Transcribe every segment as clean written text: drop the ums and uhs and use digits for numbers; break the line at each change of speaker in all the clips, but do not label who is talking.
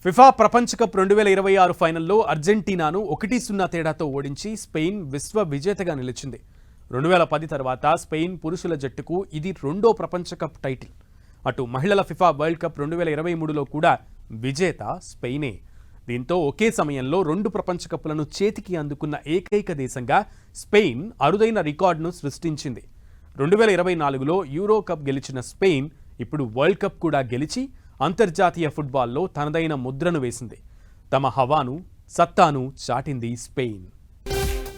FIFA ప్రపంచ cup 2026 ఫైనల్లో అర్జెంటీనాను 1-0 తేడాతో ఓడించి స్పెయిన్ విశ్వ విజేతగా నిలిచింది. 2010 తర్వాత స్పెయిన్ పురుషుల జట్టుకు ఇది రెండో ప్రపంచ కప్ టైటిల్. అటు మహిళల ఫిఫా వరల్డ్ కప్ 2023లో కూడా విజేత స్పెయినే. దీంతో ఒకే సమయంలో రెండు ప్రపంచ కప్లను చేతికి అందుకున్న ఏకైక దేశంగా స్పెయిన్ అరుదైన రికార్డును సృష్టించింది. 2024లో యూరో కప్ గెలిచిన స్పెయిన్ ఇప్పుడు వరల్డ్ కప్ కూడా గెలిచి అంతర్జాతీయ ఫుట్బాల్లో తనదైన ముద్రను వేసింది. తమ హవాను సత్తాను చాటింది స్పెయిన్.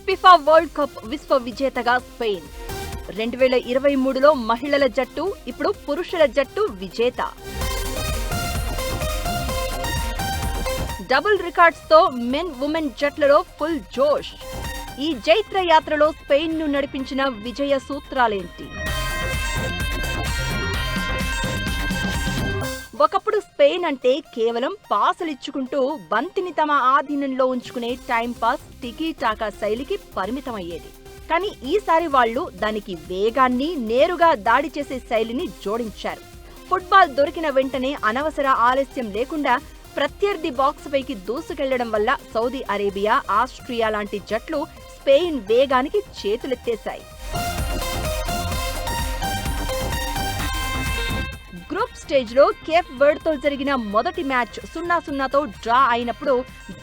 ఫిఫా వరల్డ్ కప్ విశ్వ విజేతగా స్పెయిన్. 2023లో మహిళల జట్టు, ఇప్పుడు పురుషుల జట్టు విజేత. డబుల్ రికార్డ్స్ తో మెన్ ఉమెన్ జట్లలో ఫుల్ జోష్. ఈ జైత్ర యాత్రలో స్పెయిన్ ను నడిపించిన విజయ సూత్రాలేంటి? ఒకప్పుడు స్పెయిన్ అంటే కేవలం పాసులిచ్చుకుంటూ బంతిని తమ ఆధీనంలో ఉంచుకునే టైంపాస్ టికీ-టాకా శైలికి పరిమితమయ్యేది. కానీ ఈసారి వాళ్లు దానికి వేగాన్ని, నేరుగా దాడి చేసే శైలిని జోడించారు. ఫుట్బాల్ దొరికిన వెంటనే అనవసర ఆలస్యం లేకుండా ప్రత్యర్థి బాక్స్ పైకి దూసుకెళ్లడం వల్ల సౌదీ అరేబియా, ఆస్ట్రియా లాంటి జట్లు స్పెయిన్ వేగానికి చేతులెత్తేశాయి. గ్రూప్ స్టేజ్ లో కేప్ వర్డ్ తో జరిగిన మొదటి మ్యాచ్ 0-0తో డ్రా అయినప్పుడు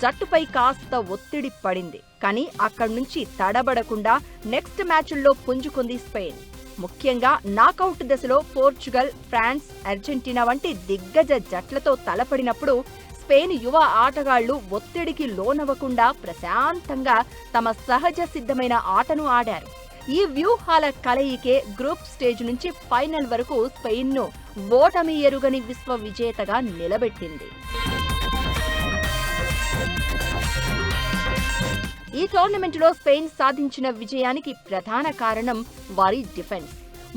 జట్టుపై కాస్త ఒత్తిడి పడింది. కానీ అక్కడి నుంచి తడబడకుండా నెక్స్ట్ మ్యాచ్ల్లో పుంజుకుంది స్పెయిన్. ముఖ్యంగా నాకౌట్ దశలో పోర్చుగల్, ఫ్రాన్స్, అర్జెంటీనా వంటి దిగ్గజ జట్లతో తలపడినప్పుడు స్పెయిన్ యువ ఆటగాళ్లు ఒత్తిడికి లోనవ్వకుండా ప్రశాంతంగా తమ సహజ సిద్ధమైన ఆటను ఆడారు. ఈ వ్యూహాల కలయికే గ్రూప్ స్టేజ్ నుంచి ఫైనల్ వరకు స్పెయిన్ ను ఓటమి ఎరుగని విశ్వ విజేతగా నిలబెట్టింది. ఈ టోర్నమెంట్లో స్పెయిన్ సాధించిన విజయానికి ప్రధాన కారణం వారి డిఫెన్స్.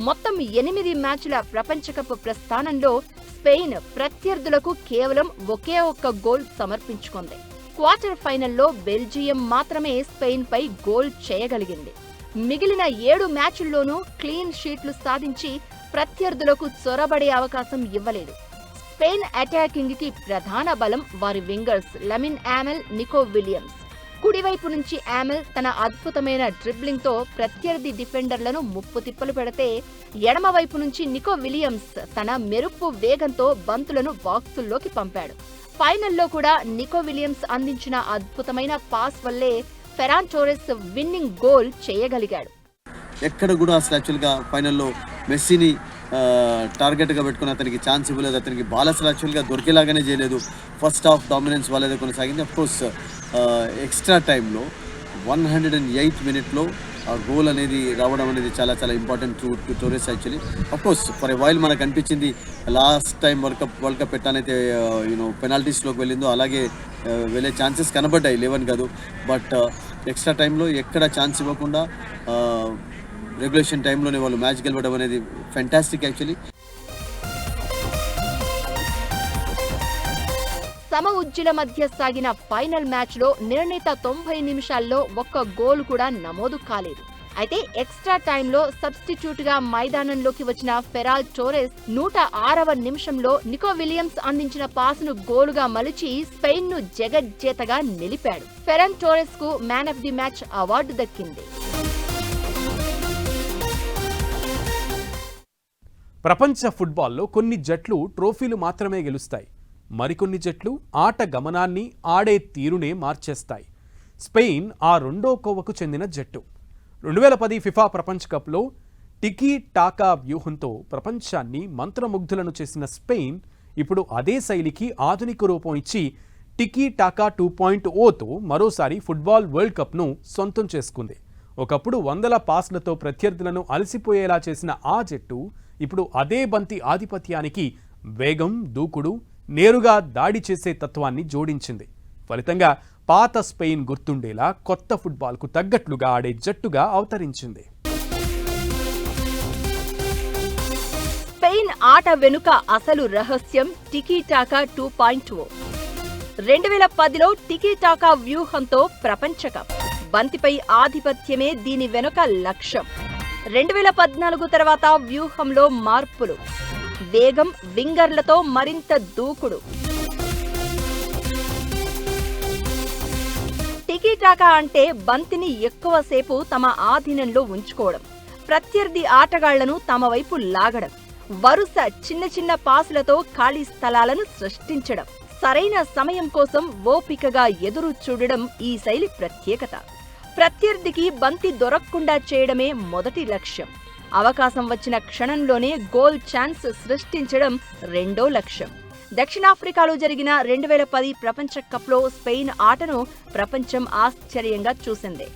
మొత్తం 8 మ్యాచ్ల ప్రపంచ కప్ ప్రస్థానంలో స్పెయిన్ ప్రత్యర్థులకు కేవలం ఒకే ఒక్క గోల్ సమర్పించుకుంది. క్వార్టర్ ఫైనల్లో బెల్జియం మాత్రమే స్పెయిన్ పై గోల్ చేయగలిగింది. మిగిలిన 7 మ్యాచ్ల్లోనూ క్లీన్ షీట్లు సాధించి ప్రత్యర్థులకు చొరబడే అవకాశం ఇవ్వలేదు. స్పెయిన్ అటాకింగ్ కి ప్రధాన బలం వారి వింగర్స్ లమిన్ యామెల్, నికో విలియమ్స్. కుడివైపు నుంచి యామెల్ తన అద్భుతమైన డ్రిబ్లింగ్ తో ప్రత్యర్థి డిఫెండర్లను ముప్పు తిప్పలు పెడితే, ఎడమవైపు నుంచి నికో విలియమ్స్ తన మెరుపు వేగంతో బంతులను బాక్సుల్లోకి పంపాడు. ఫైనల్లో కూడా నికో విలియమ్స్ అందించిన అద్భుతమైన పాస్ వల్లే ఫెరాన్ టోరెస్ విన్నింగ్ గోల్ చేయగలిగాడు.
ఎక్కడ కూడా అసలు యాక్చువల్గా ఫైనల్లో మెస్సీని టార్గెట్గా పెట్టుకుని అతనికి ఛాన్స్ ఇవ్వలేదు. అతనికి బాల్ అసలు యాక్చువల్గా దొరికేలాగానే చేయలేదు. ఫస్ట్ హాఫ్ డామినెన్స్ వాళ్ళేదో కొనసాగింది. అఫ్కోర్స్ ఎక్స్ట్రా టైంలో 108 మినిట్లో ఆ గోల్ అనేది రావడం అనేది చాలా చాలా important to Torres actually. Of course for a while మనకు అనిపించింది లాస్ట్ టైం వరల్డ్ కప్ పెట్టానైతే పెనాల్టీస్లోకి వెళ్ళిందో అలాగే వెళ్ళే ఛాన్సెస్ కనబడ్డాయి, 11 కాదు. బట్ ఎక్స్ట్రా టైంలో ఎక్కడ ఛాన్స్ ఇవ్వకుండా రెగ్యులేషన్ టైంలోనే వాళ్ళు మ్యాచ్ గెలవడం అనేది ఫ్యాంటాస్టిక్ యాక్చువల్లీ.
సమ ఉజ్జుల మధ్య సాగిన ఫైనల్ మ్యాచ్ లో నిర్ణీత 90 నిమిషాల్లో ఒక్క గోల్ కూడా నమోదు కాలేదు. అయితే ఎక్స్ట్రా టైంలో సబ్స్టిట్యూట్ గా మైదానంలోకి వచ్చిన ఫెరాన్ టోరెస్ 106వ నిమిషంలో నికో విలియమ్స్ అందించిన పాసును గోలుగా మలిచి స్పెయిన్ ను జగజ్జేతగా నిలిపాడు. ఫెరాన్ టోరెస్ కు man of the match award దక్కింది.
ప్రపంచ ఫుట్బాల్లో కొన్ని జట్లు ట్రోఫీలు మాత్రమే గెలుస్తాయి. మరికొన్ని జట్లు ఆట గమనాన్ని, ఆడే తీరునే మార్చేస్తాయి. స్పెయిన్ ఆ రెండో కోవకు చెందిన జట్టు. 2010 ఫిఫా ప్రపంచ కప్లో టికీ-టాకా వ్యూహంతో ప్రపంచాన్ని మంత్రముగ్ధులను చేసిన స్పెయిన్ ఇప్పుడు అదే శైలికి ఆధునిక రూపం ఇచ్చి టికీ-టాకా 2.0తో మరోసారి ఫుట్బాల్ వరల్డ్ కప్ను సొంతం చేసుకుంది. ఒకప్పుడు వందల పాస్లతో ప్రత్యర్థులను అలసిపోయేలా చేసిన ఆ జట్టు ఇప్పుడు అదే బంతి ఆధిపత్యానికి వేగం, దూకుడు, నేరుగా దాడి చేసే తత్వాన్ని జోడించింది. ఫలితంగా పాత స్పెయిన్ గుర్తుండేలా కొత్త ఫుట్బాల్కు తగ్గట్లుగా ఆడే జట్టుగా అవతరించింది.
స్పెయిన్ ఆట వెనుక అసలు రహస్యం టికీ-టాకా 2.0. 2010లో టికీ-టాకా వ్యూహంతో ప్రపంచ కప్. బంతిపై ఆధిపత్యమే దీని వెనుక లక్ష్యం. 2014 తర్వాత వ్యూహంలో మార్పులు, వేగం, వింగర్లతో మరింత దూకుడు. టికీటాకా అంటే బంతిని ఎక్కువసేపు తమ ఆధీనంలో ఉంచుకోవడం, ప్రత్యర్థి ఆటగాళ్లను తమ వైపు లాగడం, వరుస చిన్న చిన్న పాసులతో ఖాళీ స్థలాలను సృష్టించడం, సరైన సమయం కోసం ఓపికగా ఎదురు చూడడం ఈ శైలి ప్రత్యేకత. ప్రత్యర్థికి బంతి దొరక్కుండా చేయడమే మొదటి లక్ష్యం. అవకాశం వచ్చిన క్షణంలోనే గోల్ ఛాన్స్ సృష్టించడం రెండో లక్ష్యం. దక్షిణాఫ్రికాలో జరిగిన 2010 ప్రపంచ కప్లో స్పెయిన్ ఆటను ప్రపంచం ఆశ్చర్యంగా చూసింది.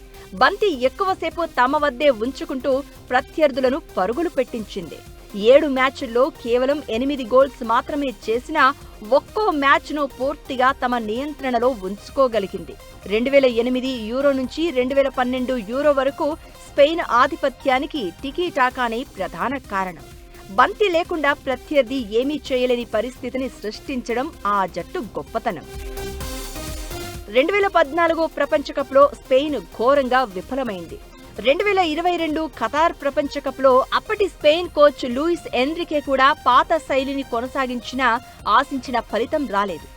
బంతి ఎక్కువసేపు తమ వద్దే ఉంచుకుంటూ ప్రత్యర్థులను పరుగులు పెట్టించింది. 7 మ్యాచ్ల్లో కేవలం 8 గోల్స్ మాత్రమే చేసినా ఒక్కో మ్యాచ్ను పూర్తిగా తమ నియంత్రణలో ఉంచుకోగలిగింది. 2008 యూరో నుంచి 2012 యూరో వరకు స్పెయిన్ ఆధిపత్యానికి టికీటాకానే ప్రధాన కారణం. బంతి లేకుండా ప్రత్యర్థి ఏమీ చేయలేని పరిస్థితిని సృష్టించడం ఆ జట్టు గొప్పతనం. 2014 ప్రపంచ కప్లో స్పెయిన్ ఘోరంగా విఫలమైంది. 2022 ఖతార్ ప్రపంచ కప్లో అప్పటి స్పెయిన్ కోచ్ లూయిస్ ఎన్రికే కూడా పాత శైలిని కొనసాగించినా ఆశించిన ఫలితం రాలేదు.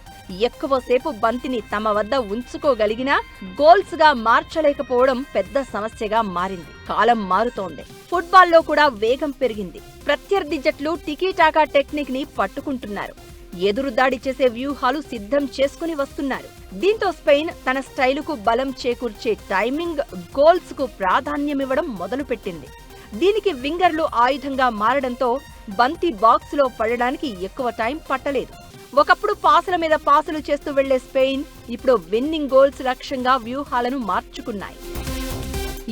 ఎక్కువసేపు బంతిని తమ వద్ద ఉంచుకోగలిగినా గోల్స్ గా మార్చలేకపోవడం పెద్ద సమస్యగా మారింది. కాలం మారుతోంది. ఫుట్బాల్లో కూడా వేగం పెరిగింది. ప్రత్యర్థి జట్లు టికీటాకా టెక్నిక్ ని పట్టుకుంటున్నారు. ఎదురుదాడి చేసే వ్యూహాలు సిద్ధం చేసుకుని వస్తున్నారు. దీంతో స్పెయిన్ తన స్టైలుకు బలం చేకూర్చే టైమింగ్, గోల్స్ కు ప్రాధాన్యమివ్వడం మొదలుపెట్టింది. దీనికి వింగర్లు ఆయుధంగా మారడంతో బంతి బాక్స్ లో పడడానికి ఎక్కువ టైం పట్టలేదు. ఒకప్పుడు పాసుల మీద పాసులు చేస్తూ వెళ్లే స్పెయిన్ ఇప్పుడు విన్నింగ్ గోల్స్ లక్ష్యంగా వ్యూహాలను మార్చుకున్నాయి.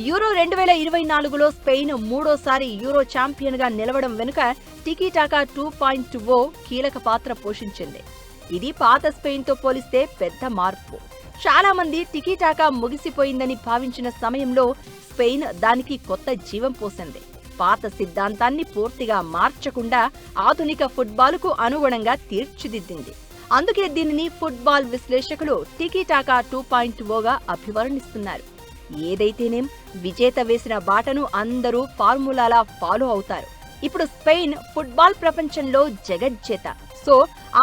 యూరో 2024లో స్పెయిన్ మూడోసారి యూరో ఛాంపియన్ గా నిలవడం వెనుక టికీటాకా 2.0 కీలక పాత్ర పోషించింది. ఇది పాత స్పెయిన్ తో పోలిస్తే పెద్ద మార్పు. చాలా మంది టికీటాకా ముగిసిపోయిందని భావించిన సమయంలో స్పెయిన్ దానికి కొత్త జీవం పోసింది. పాత సిద్ధాంతాన్ని పూర్తిగా మార్చకుండా ఆధునిక ఫుట్బాల్కు అనుగుణంగా తీర్చిదిద్దింది. అందుకే దీనిని ఫుట్బాల్ విశ్లేషకులు టికీటాకా 2.0గా అభివర్ణిస్తున్నారు. ఏదైతేనేం విజేత వేసిన బాటను అందరూ ఫార్ములాలా ఫాలో అవుతారు. ఇప్పుడు స్పెయిన్ ఫుట్బాల్ ప్రపంచంలో జగజ్జేత. సో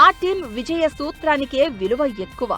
ఆ టీం విజయ సూత్రానికే విలువ ఎక్కువ.